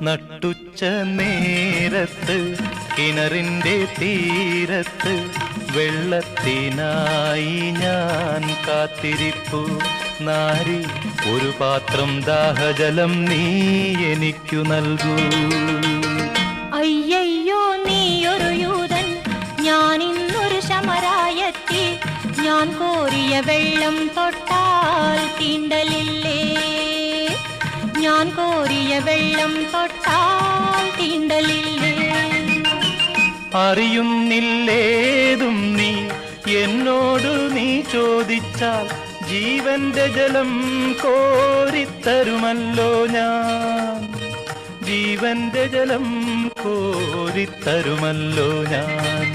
നട്ടുച്ച നേരത്ത് കിണറിൻ്റെ തീരത്ത് വെള്ളത്തിനായി ഞാൻ കാത്തിരിപ്പു നാരി, ഒരു പാത്രം ദാഹജലം നീ എനിക്കു നൽകൂ. അയ്യയ്യോ നീയൊരു യൂതൻ, ഞാൻ ഇന്നൊരു ശമരായത്തി, ഞാൻ കോരിയ വെള്ളം തൊട്ടാൽ തീണ്ടലില്ലേ, ഞാൻ കോരിയ വെള്ളം തൊട്ടാൽ തീണ്ടലില്ലേ. അറിയുന്നില്ലേതും നീ എന്നോട് നീ ചോദിച്ചാൽ ജീവന്റെ ജലം കോരിത്തരുമല്ലോ ഞാൻ, ജീവന്റെ ജലം കോരിത്തരുമല്ലോ ഞാൻ.